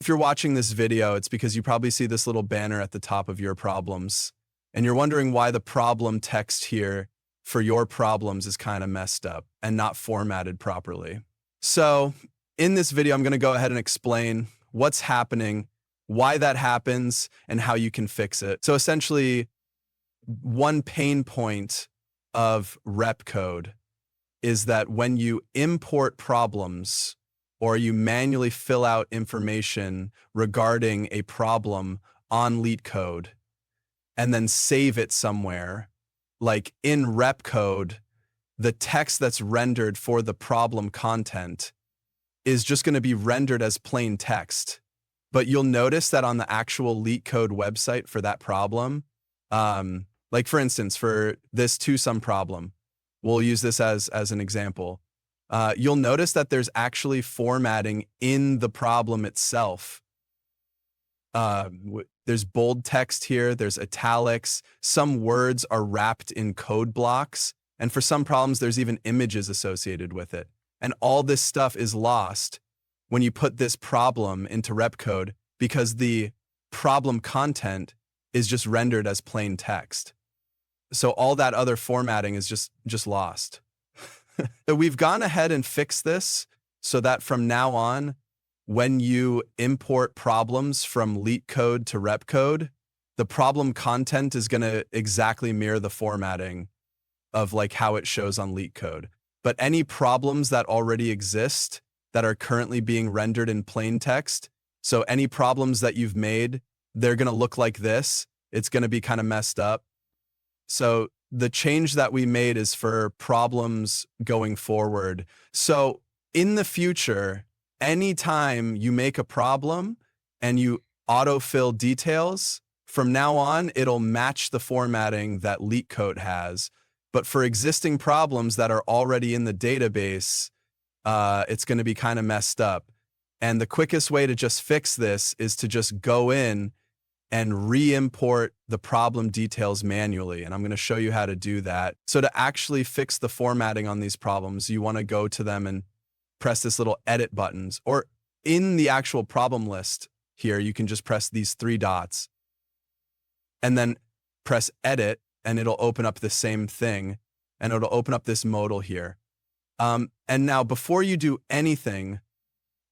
if you're watching this video, it's because you probably see this little banner at the top of your problems, and you're wondering why the problem text here for your problems is kind of messed up and not formatted properly. So in this video, I'm going to go ahead and explain what's happening, why that happens, and how you can fix it. So essentially, one pain point of repcode is that when you import problems or you manually fill out information regarding a problem on leetcode and then save it somewhere, like in repcode, the text that's rendered for the problem content is just going to be rendered as plain text. But you'll notice that on the actual leetcode website for that problem, like for instance, for this two-sum problem, we'll use this as an example. You'll notice that there's actually formatting in the problem itself. There's bold text here, there's italics, some words are wrapped in code blocks, and for some problems, there's even images associated with it. And all this stuff is lost when you put this problem into repcode because the problem content is just rendered as plain text. So all that other formatting is just lost. We've gone ahead and fixed this so that from now on, when you import problems from leetcode to repcode, the problem content is going to exactly mirror the formatting of like how it shows on leetcode. But any problems that already exist that are currently being rendered in plain text, so any problems that you've made, they're going to look like this. It's going to be kind of messed up. So the change that we made is for problems going forward. So in the future, anytime you make a problem and you autofill details, from now on, it'll match the formatting that leetcode has. But for existing problems that are already in the database, it's going to be kind of messed up. And the quickest way to just fix this is to just go in and re-import the problem details manually. And I'm going to show you how to do that. So to actually fix the formatting on these problems, you want to go to them and press this little edit buttons, or in the actual problem list here, you can just press these three dots and then press edit, and it'll open up the same thing, and it'll open up this modal here. And now before you do anything,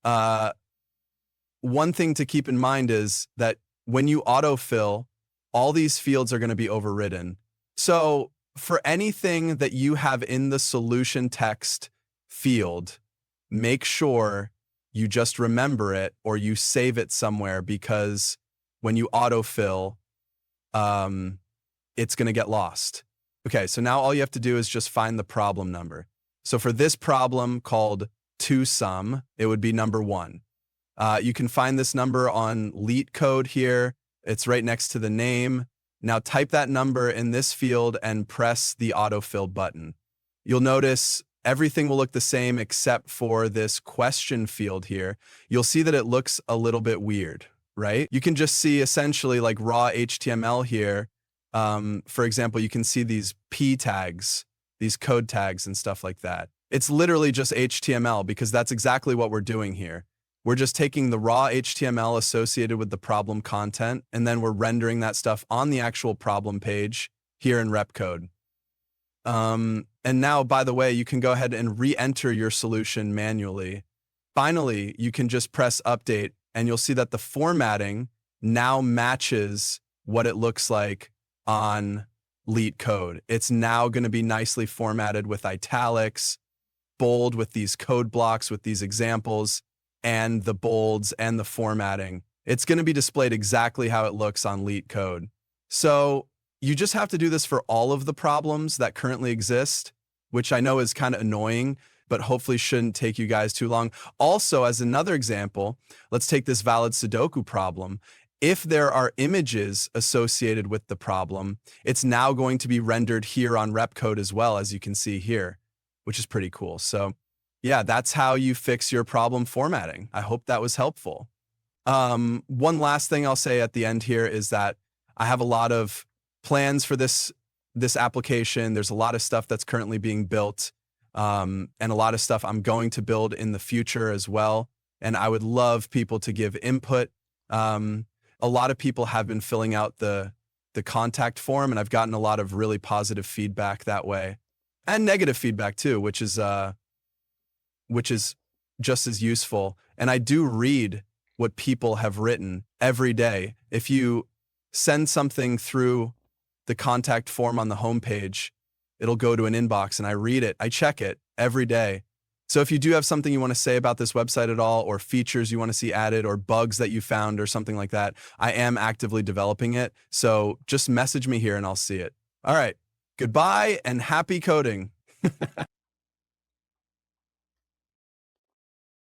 one thing to keep in mind is that when you autofill, all these fields are going to be overridden. So for anything that you have in the solution text field, make sure you just remember it or you save it somewhere, because when you autofill, it's going to get lost. Okay, so now all you have to do is just find the problem number. So for this problem called two-sum, it would be number 1. You can find this number on leetcode here. It's right next to the name. Now type that number in this field and press the autofill button. You'll notice everything will look the same except for this question field here. You'll see that it looks a little bit weird, right? You can just see essentially like raw HTML here. For example, you can see these P tags, these code tags and stuff like that. It's literally just HTML because that's exactly what we're doing here. We're just taking the raw HTML associated with the problem content, and then we're rendering that stuff on the actual problem page here in repcode. And now, by the way, you can go ahead and re-enter your solution manually. Finally, you can just press update, and you'll see that the formatting now matches what it looks like on leetcode. It's now going to be nicely formatted with italics, bold with these code blocks, with these examples, and the bolds and the formatting. It's going to be displayed exactly how it looks on leetcode. So you just have to do this for all of the problems that currently exist, which I know is kind of annoying, but hopefully shouldn't take you guys too long. Also, as another example, let's take this valid Sudoku problem. If there are images associated with the problem, it's now going to be rendered here on repcode as well, as you can see here, which is pretty cool. So yeah, that's how you fix your problem formatting. I hope that was helpful. One last thing I'll say at the end here is that I have a lot of plans for this application. There's a lot of stuff that's currently being built, and a lot of stuff I'm going to build in the future as well. and I would love people to give input. A lot of people have been filling out the contact form, and I've gotten a lot of really positive feedback that way, and negative feedback too, which is just as useful. And I do read what people have written every day. If you send something through the contact form on the homepage, it'll go to an inbox, and I read it. I check it every day. So if you do have something you want to say about this website at all, or features you want to see added, or bugs that you found, or something like that, I am actively developing it. So just message me here and I'll see it. All right. Goodbye and happy coding.